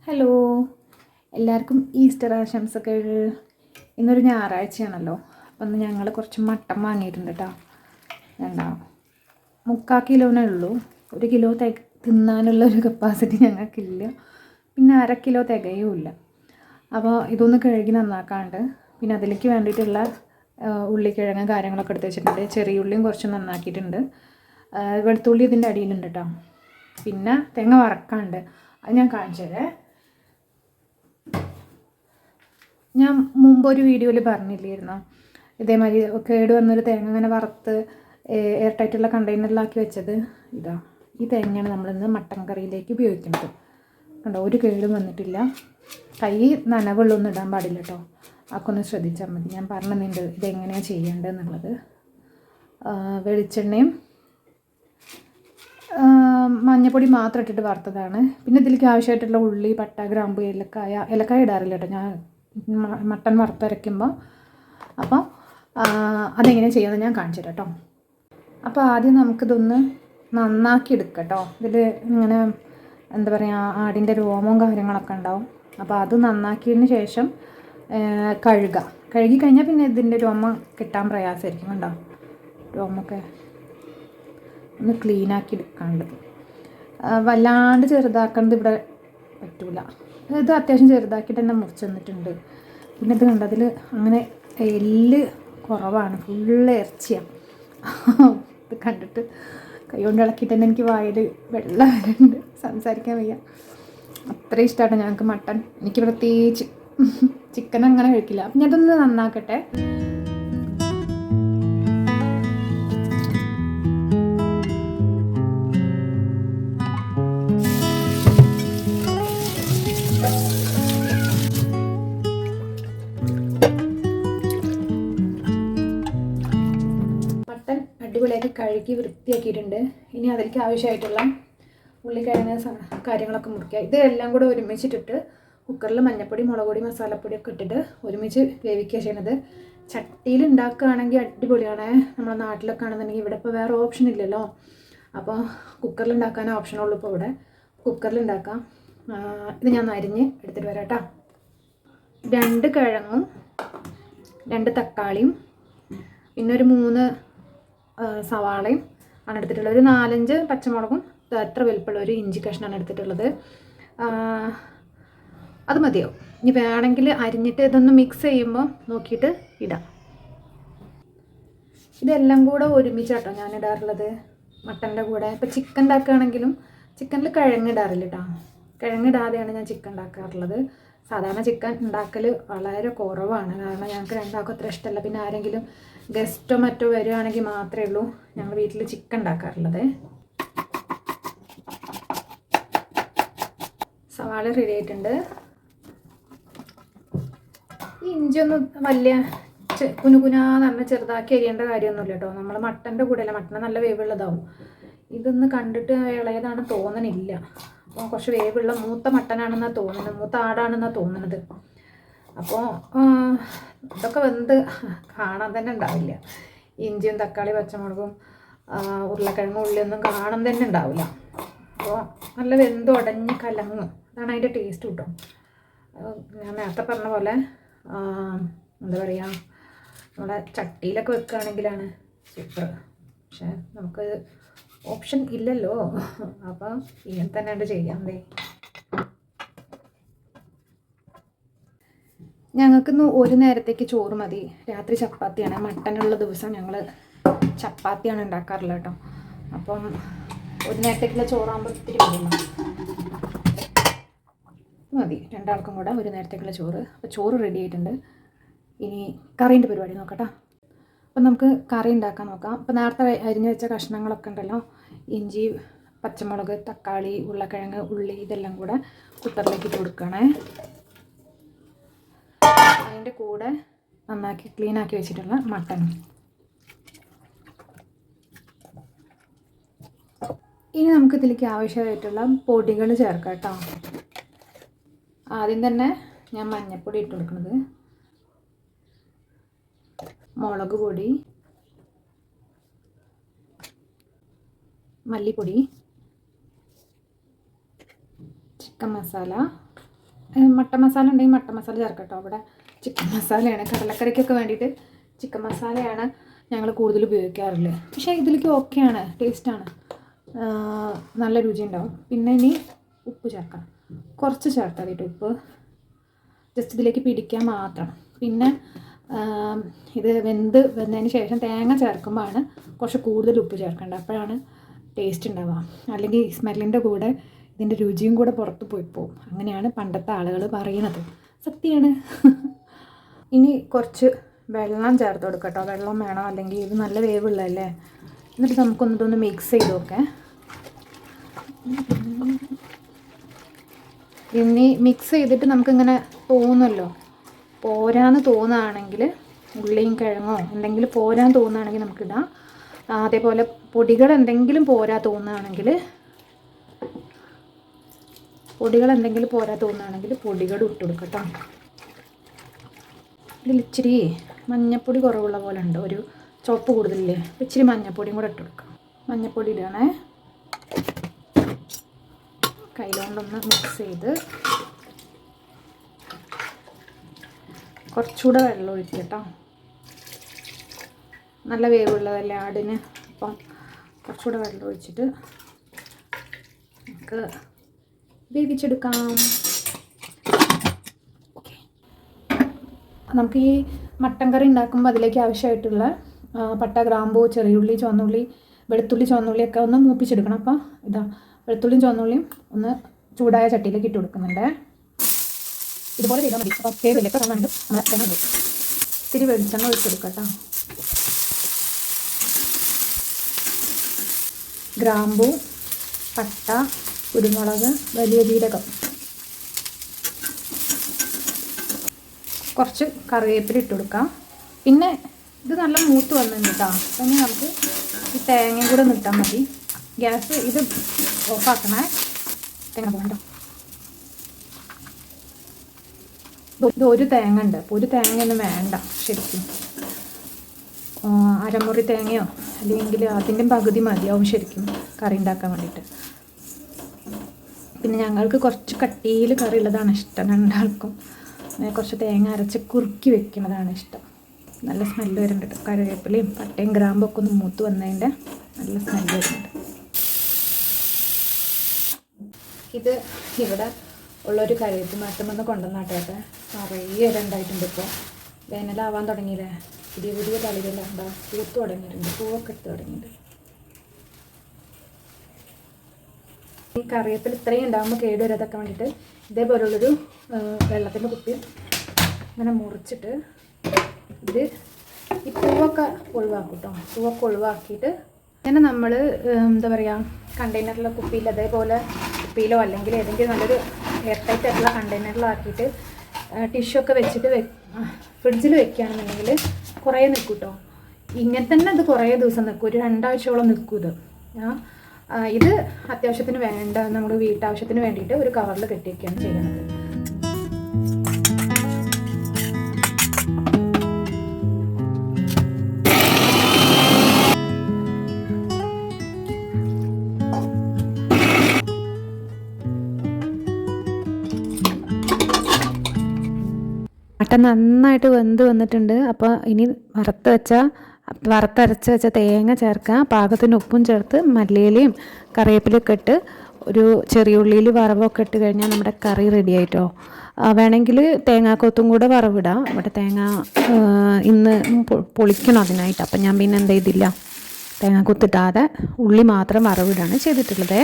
Hello, എല്ലാവർക്കും Easter ആശംസകൾ. ഇന്നൊരു ഞായറാഴ്ചയാണല്ലോ. അപ്പം ഇന്ന് ഞങ്ങൾ കുറച്ച് മട്ടൻ വാങ്ങിയിട്ടുണ്ട് കേട്ടോ. എന്താ 3/4 കിലോനേ ഉള്ളൂ. 1 കിലോ തിന്നാനുള്ള ഒരു കപ്പാസിറ്റി ഞങ്ങൾക്കില്ല. പിന്നെ 1/2 കിലോ തികയുമില്ല. അപ്പോൾ ഇതൊന്ന് കഴുകി നന്നാക്കാണ്ട് പിന്നെ അതിലേക്ക് വേണ്ടിയിട്ടുള്ള ഉള്ളിക്കിഴങ്ങ് കാര്യങ്ങളൊക്കെ എടുത്ത് വെച്ചിട്ടുണ്ട്. ചെറിയ ഉള്ളിയും കുറച്ച് നന്നാക്കിയിട്ടുണ്ട്. വെളുത്തുള്ളി ഇതിൻ്റെ അടിയിലുണ്ട് കേട്ടോ. പിന്നെ തേങ്ങ വറക്കാണ്ട് അത് ഞാൻ കാണിച്ചു തരാം. ഞാൻ മുമ്പൊരു വീഡിയോയിൽ പറഞ്ഞില്ലായിരുന്നു, ഇതേമാതിരി കേട് വന്നൊരു തേങ്ങ ഇങ്ങനെ വറുത്ത് എയർ ടൈറ്റുള്ള കണ്ടെയ്നറിലാക്കി വെച്ചത്. ഈ തേങ്ങയാണ് നമ്മളിന്ന് മട്ടൻ കറിയിലേക്ക് ഉപയോഗിക്കുന്നത്. കണ്ടോ, ഒരു കേടും വന്നിട്ടില്ല. കൈ നനവുള്ളൊന്നും ഇടാൻ പാടില്ല കേട്ടോ. അതൊക്കെ ഒന്ന് ശ്രദ്ധിച്ചാൽ മതി. ഞാൻ പറഞ്ഞിട്ടുണ്ട് ഇതെങ്ങനെയാണ് ചെയ്യേണ്ടതെന്നുള്ളത്. വെളിച്ചെണ്ണയും മഞ്ഞപ്പൊടി മാത്രം ഇട്ടിട്ട് വറുത്തതാണ്. പിന്നെ ഇതിലേക്ക് ആവശ്യമായിട്ടുള്ള ഉള്ളി, പട്ട, ഗ്രാമ്പു, ഏലക്കായ ഇടാറില്ല കേട്ടോ ഞാൻ മട്ടൻ വറുത്തരയ്ക്കുമ്പോൾ. അപ്പോൾ അതെങ്ങനെ ചെയ്യുന്നത് ഞാൻ കാണിച്ചു തരാം കേട്ടോ. അപ്പോൾ ആദ്യം നമുക്കിതൊന്ന് നന്നാക്കി എടുക്കാം കേട്ടോ. ഇതിൽ ഇങ്ങനെ എന്താ പറയുക, ആടിൻ്റെ രോമവും കാര്യങ്ങളൊക്കെ ഉണ്ടാവും. അപ്പോൾ അത് നന്നാക്കിയതിന് ശേഷം കഴുകി കഴിഞ്ഞാൽ പിന്നെ ഇതിൻ്റെ രോമം കിട്ടാൻ പ്രയാസമായിരിക്കും. കണ്ടോ, രോമൊക്കെ ഒന്ന് ക്ലീനാക്കി എടുക്കാനുള്ളത്. വല്ലാണ്ട് ചെറുതാക്കേണ്ടത് ഇവിടെ പറ്റൂല. ഇത് അത്യാവശ്യം ചെറുതാക്കിയിട്ട് തന്നെ മുറിച്ച് തന്നിട്ടുണ്ട്. പിന്നെ ഇത് കണ്ടോ, അതിൽ അങ്ങനെ എല്ല് കുറവാണ്, ഫുള്ള് ഇറച്ചിയാണ്. ഇത് കണ്ടിട്ട് കൈ കൊണ്ട് ഇളക്കിയിട്ട് തന്നെ എനിക്ക് വായിൽ വെള്ളം വരുന്നുണ്ട്, സംസാരിക്കാൻ വയ്യ. അത്ര ഇഷ്ടമാണ് ഞങ്ങൾക്ക് മട്ടൻ. എനിക്ക് പ്രത്യേകിച്ച് ചിക്കൻ അങ്ങനെ കഴിക്കില്ല. അപ്പം ഞാൻ ഇതൊന്ന് നന്നാക്കട്ടെ. അടിപൊളിയാക്കി കഴുകി വൃത്തിയാക്കിയിട്ടുണ്ട്. ഇനി അതിലേക്ക് ആവശ്യമായിട്ടുള്ള ഉള്ളിക്കിഴങ്ങ് കാര്യങ്ങളൊക്കെ മുറിക്കുക. ഇതെല്ലാം കൂടെ ഒരുമിച്ചിട്ടിട്ട് കുക്കറിൽ മഞ്ഞൾപ്പൊടി, മുളക് പൊടി, മസാലപ്പൊടിയൊക്കെ ഇട്ടിട്ട് ഒരുമിച്ച് വേവിക്കുക ചെയ്യണത്. ചട്ടിയിൽ ഉണ്ടാക്കുകയാണെങ്കിൽ അടിപൊളിയാണ്. നമ്മുടെ നാട്ടിലൊക്കെ ആണെന്നുണ്ടെങ്കിൽ, ഇവിടെ ഇപ്പോൾ വേറെ ഓപ്ഷൻ ഇല്ലല്ലോ. അപ്പോൾ കുക്കറിൽ ഉണ്ടാക്കാനേ ഓപ്ഷനുള്ളൂ. ഇപ്പോൾ ഇവിടെ കുക്കറിൽ ഉണ്ടാക്കാം. ഇത് ഞാൻ അരിഞ്ഞ് എടുത്തിട്ട് വരാം കേട്ടോ. 2 കിഴങ്ങും 2 തക്കാളിയും പിന്നെ ഒരു 3 സവാളയും ആണ് എടുത്തിട്ടുള്ളത്. ഒരു 4-5 പച്ചമുളകും അത്ര വലുപ്പമുള്ള ഒരു ഇഞ്ചി കഷ്ണമാണ് എടുത്തിട്ടുള്ളത്. അത് മതിയോ? ഇനി വേണമെങ്കിൽ അരിഞ്ഞിട്ട് ഇതൊന്ന് മിക്സ് ചെയ്യുമ്പോൾ നോക്കിയിട്ട് ഇടാം. ഇതെല്ലാം കൂടെ ഒരുമിച്ചാട്ടോ ഞാൻ ഇടാറുള്ളത് മട്ടൻ്റെ കൂടെ. ഇപ്പോൾ ചിക്കൻ ഉണ്ടാക്കുകയാണെങ്കിലും ചിക്കനിൽ കിഴങ്ങിടാറില്ല കേട്ടോ. കിഴങ്ങിടാതെയാണ് ഞാൻ ചിക്കൻ ഉണ്ടാക്കാറുള്ളത്. സാധാരണ ചിക്കൻ ഉണ്ടാക്കൽ വളരെ കുറവാണ്. കാരണം ഞങ്ങൾക്ക് രണ്ടാൾക്കും അത്ര ഇഷ്ടമല്ല. പിന്നെ ആരെങ്കിലും ഗസ്റ്റോ മറ്റോ വരികയാണെങ്കിൽ മാത്രമേ ഉള്ളൂ ഞങ്ങൾ വീട്ടിൽ ചിക്കൻ ഉണ്ടാക്കാറുള്ളത്. സവാള റെഡി ആയിട്ടുണ്ട്. ഈ ഇഞ്ചിയൊന്നും വലിയ കുനുകുനാന്ന് പറഞ്ഞാൽ ചെറുതാക്കി അരിയേണ്ട കാര്യമൊന്നുമില്ല കേട്ടോ. നമ്മൾ മട്ടൻ്റെ കൂടെയല്ല, മട്ടൻ നല്ല വേവുള്ളതാവും. ഇതൊന്ന് കണ്ടിട്ട് ഇളയതാണ് തോന്നണില്ല. അപ്പോൾ കുറച്ച് വേവുള്ള മൂത്ത മട്ടനാണെന്നാണ് തോന്നുന്നത്, മൂത്ത ആടാണെന്നാണ് തോന്നുന്നത്. അപ്പോൾ ഇതൊക്കെ വെന്ത് കാണാൻ തന്നെ ഉണ്ടാവില്ല. ഇഞ്ചിയും തക്കാളി പച്ചമുളകും ഉരുളക്കിഴങ്ങും ഉള്ളിയൊന്നും കാണാൻ തന്നെ ഉണ്ടാവില്ല. അപ്പോൾ നല്ല വെന്ത് ഉടഞ്ഞ് കലങ്ങും. അതാണ് അതിൻ്റെ ടേസ്റ്റ് കിട്ടും. ഞാൻ നേരത്തെ പറഞ്ഞ പോലെ എന്താ പറയുക, നമ്മളെ ചട്ടിയിലൊക്കെ വെക്കുകയാണെങ്കിലാണ് സൂപ്പർ. പക്ഷേ നമുക്ക് ഓപ്ഷൻ ഇല്ലല്ലോ. അപ്പം ഇങ്ങനെ തന്നെ ചെയ്യാം. ഞങ്ങൾക്കിന്ന് ഒരു നേരത്തേക്ക് ചോറ് മതി. രാത്രി ചപ്പാത്തിയാണ്. മട്ടനുള്ള ദിവസം ഞങ്ങൾ ചപ്പാത്തിയാണ് ഉണ്ടാക്കാറുള്ളത് കേട്ടോ. അപ്പം ഒരു നേരത്തേക്കുള്ള ചോറാകുമ്പോൾ ഒത്തിരി മതി. 2 ആൾക്കും കൂടെ ഒരു നേരത്തേക്കുള്ള ചോറ്. അപ്പോൾ ചോറ് റെഡി ആയിട്ടുണ്ട്. ഇനി കറീൻ്റെ പരിപാടി നോക്കട്ടോ. അപ്പം നമുക്ക് കറി ഉണ്ടാക്കാൻ നോക്കാം. അപ്പോൾ നേരത്തെ അരിഞ്ഞു വെച്ച കഷ്ണങ്ങളൊക്കെ ഉണ്ടല്ലോ, ഇഞ്ചി, പച്ചമുളക്, തക്കാളി, ഉരുളക്കിഴങ്ങ്, ഉള്ളി, ഇതെല്ലാം കൂടെ കുക്കറിലേക്ക് ഇട്ട് കൊടുക്കണേ. അതിൻ്റെ കൂടെ നന്നാക്കി ക്ലീനാക്കി വെച്ചിട്ടുള്ള മട്ടൺ. ഇനി നമുക്ക് ഇതിലേക്ക് ആവശ്യമായിട്ടുള്ള പൊടികൾ ചേർക്കാം കേട്ടോ. ആദ്യം തന്നെ ഞാൻ മഞ്ഞൾപ്പൊടി ഇട്ട് കൊടുക്കുന്നത്, മുളക് പൊടി, മല്ലിപ്പൊടി, ചിക്കൻ മസാല, മട്ടൻ മസാല ഉണ്ടെങ്കിൽ മട്ടൻ മസാല ചേർക്കാം കേട്ടോ. അവിടെ ചിക്കൻ മസാലയാണ്, കടലക്കറിക്കൊക്കെ വേണ്ടിയിട്ട് ചിക്കൻ മസാലയാണ് ഞങ്ങൾ കൂടുതൽ ഉപയോഗിക്കാറുള്ളത്. പക്ഷേ ഇതിലേക്ക് ഓക്കെയാണ്, ടേസ്റ്റാണ്, നല്ല രുചി ഉണ്ടാവും. പിന്നെ ഇനി ഉപ്പ് ചേർക്കാം, കുറച്ച് ചേർത്താൽ മതി ഉപ്പ്, ജസ്റ്റ് ഇതിലേക്ക് പിടിക്കാൻ മാത്രം. പിന്നെ ഇത് വെന്തതിന് ശേഷം തേങ്ങ ചേർക്കുമ്പോഴാണ് കുറച്ച് കൂടുതൽ ഉപ്പ് ചേർക്കേണ്ടത്, അപ്പോഴാണ് ടേസ്റ്റ് ഉണ്ടാവുക. അല്ലെങ്കിൽ സ്മെല്ലിൻ്റെ കൂടെ ഇതിൻ്റെ രുചിയും കൂടെ പുറത്ത് പോയിപ്പോവും. അങ്ങനെയാണ് പണ്ടത്തെ ആളുകൾ പറയണത്, സത്യമാണ്. ഇനി കുറച്ച് വെള്ളം ചേർത്ത് കൊടുക്കാം കേട്ടോ. വെള്ളം വേണം, അല്ലെങ്കിൽ ഇത് നല്ല വേവുള്ളതല്ലേ. എന്നിട്ട് നമുക്കൊന്നിതൊന്ന് മിക്സ് ചെയ്ത് നോക്കാം. ഇനി മിക്സ് ചെയ്തിട്ട് നമുക്കിങ്ങനെ തോന്നുമല്ലോ, പോരാന്ന് തോന്നുകയാണെങ്കിൽ ഉള്ളിയും കിഴങ്ങോ എന്തെങ്കിലും പോരാൻ തോന്നുകയാണെങ്കിൽ നമുക്കിടാം. അതേപോലെ പൊടികൾ എന്തെങ്കിലും പോരാ തോന്നുകയാണെങ്കിൽ പൊടികൾ ഇട്ട് കൊടുക്കട്ടോ. ഇതിൽ ഇച്ചിരി മഞ്ഞപ്പൊടി കുറവുള്ള പോലെ ഉണ്ട്, ഒരു ചുവപ്പ് കൂടുതലില്ലേ, ഇച്ചിരി മഞ്ഞപ്പൊടിയും കൂടെ ഇട്ട് കൊടുക്കാം. മഞ്ഞപ്പൊടി ഇടുകയാണേ. കയ്യിലുകൊണ്ടൊന്ന് മിക്സ് ചെയ്ത് കുറച്ചുകൂടെ വെള്ളം ഒഴിക്കുക കേട്ടോ. നല്ല വേവുള്ളതല്ലേ ആടിന്, അപ്പം കുറച്ചുകൂടെ വെള്ളം ഒഴിച്ചിട്ട് നമുക്ക് വേവിച്ചെടുക്കാം. ഓക്കെ, നമുക്ക് ഈ മട്ടൻ കറി ഉണ്ടാക്കുമ്പോൾ അതിലേക്ക് ആവശ്യമായിട്ടുള്ള പട്ട, ഗ്രാമ്പൂ, ചെറിയുള്ളി, ചുവന്നുള്ളി, വെളുത്തുള്ളി, ചുവന്നുള്ളിയൊക്കെ ഒന്ന് മൂപ്പിച്ചെടുക്കണം. അപ്പോൾ ഇതാ വെളുത്തുള്ളിയും ചുവന്നുള്ളിയും ഒന്ന് ചൂടായ ചട്ടിയിലേക്ക് ഇട്ട് കൊടുക്കുന്നുണ്ട്. ഇതുപോലെ ചെയ്താൽ മതി. അപ്പോൾ വേവിലൊക്കെ കാണാണ്ട് നമ്മൾ ഇത്തിരി വെളിച്ചെണ്ണ ഒഴിച്ചെടുക്കാം കേട്ടോ. ഗ്രാമ്പൂ, പട്ട, കുരുമുളക്, വലിയ ജീരകം, കുറച്ച് കറിവേപ്പില ഇട്ട് കൊടുക്കാം. പിന്നെ ഇത് നല്ല മൂത്ത് വന്നിട്ടുണ്ട് കേട്ടോ. അപ്പം നമുക്ക് ഈ തേങ്ങയും കൂടെ നിട്ടാൽ മതി. ഗ്യാസ് ഇത് ഓഫാക്കണേ. തേങ്ങ പോകണ്ടോ, ഇത് ഒരു തേങ്ങ ഉണ്ട്, അപ്പോൾ ഒരു തേങ്ങയൊന്നും വേണ്ട ശരിക്കും. അരമുറി തേങ്ങയോ അല്ലെങ്കിൽ അതിൻ്റെ പകുതി മതിയാവും ശരിക്കും കറി ഉണ്ടാക്കാൻ വേണ്ടിയിട്ട്. പിന്നെ ഞങ്ങൾക്ക് കുറച്ച് കട്ടിയിൽ കറി ഉള്ളതാണ് ഇഷ്ടം രണ്ടാൾക്കും. കുറച്ച് തേങ്ങ അരച്ച് കുറുക്കി വെക്കുന്നതാണ് ഇഷ്ടം. നല്ല സ്മെല്ല് വരുന്നുണ്ട്. കറിവേപ്പിലയും പട്ടയും ഗ്രാമ്പൊക്കെ ഒന്ന് മൂത്ത് വന്നതിൻ്റെ നല്ല സ്മെല്ല് വരുന്നുണ്ട്. ഇത് ഇവിടെ ഉള്ളൊരു കറിവേപ്പ് മട്ടുമെന്ന് കൊണ്ടുവന്നാട്ടെ. നിറയെ ഇരണ്ടായിട്ടുണ്ട്. ഇപ്പോൾ വേനലാവാൻ തുടങ്ങിയില്ലേ, പുതിയ പുതിയ തളിരെല്ലാം ഉണ്ടാവും, പൂത്ത് തുടങ്ങിയിട്ടുണ്ട്, പൂവൊക്കെ ഇട്ട് തുടങ്ങിയിട്ടുണ്ട്. ഈ കറിവേപ്പില ഇത്രയും ഉണ്ടാകുമ്പോൾ കേടുവരാതൊക്കെ വേണ്ടിയിട്ട് ഇതേപോലുള്ളൊരു വെള്ളത്തിൻ്റെ കുപ്പി ഇങ്ങനെ മുറിച്ചിട്ട് ഇത് ഈ പൂവൊക്കെ ഒഴിവാക്കും കേട്ടോ. പൂവൊക്കെ ഒഴിവാക്കിയിട്ട് ഇങ്ങനെ നമ്മൾ എന്താ പറയുക, കണ്ടെയ്നറിലോ കുപ്പിയിൽ അതേപോലെ കുപ്പിയിലോ അല്ലെങ്കിൽ ഏതെങ്കിലും നല്ലൊരു എയർ ടൈറ്റ് ആയിട്ടുള്ള കണ്ടെയ്നറിലോ ആക്കിയിട്ട് ടിഷ്യൂ ഒക്കെ വെച്ചിട്ട് ഫ്രിഡ്ജിൽ വെക്കുകയാണെന്നുണ്ടെങ്കിൽ കുറേ നിൽക്കും കേട്ടോ. ഇങ്ങനെ തന്നെ ഇത് കുറേ ദിവസം നിൽക്കും, ഒരു 2 ആഴ്ചയോളം നിൽക്കും ഇത്. ഇത് അത്യാവശ്യത്തിന് വേണ്ട നമ്മുടെ വീട്ടാവശ്യത്തിന് വേണ്ടിയിട്ട് ഒരു കവറിൽ കെട്ടിയൊക്കെയാണ് ചെയ്യുന്നത്. മട്ടൻ നന്നായിട്ട് വെന്ത് വന്നിട്ടുണ്ട്. അപ്പോൾ ഇനി വറുത്തരച്ച് വെച്ച തേങ്ങ ചേർക്കാം. പാകത്തിന് ഉപ്പും ചേർത്ത് മല്ലിയിലയും കറിവേപ്പിലൊക്കെ ഇട്ട് ഒരു ചെറിയുള്ളിയിൽ വറവൊക്കെ ഇട്ട് കഴിഞ്ഞാൽ നമ്മുടെ കറി റെഡി ആയിട്ടോ. വേണമെങ്കിൽ തേങ്ങാക്കൊത്തും കൂടെ വറവിടാം. ഇവിടെ തേങ്ങ ഇന്ന് പൊളിക്കണം അതിനായിട്ട്. അപ്പം ഞാൻ പിന്നെ എന്ത് ചെയ്തില്ല, തേങ്ങാക്കൊത്തിട്ടാതെ ഉള്ളി മാത്രം വറവിടാണ് ചെയ്തിട്ടുള്ളത്.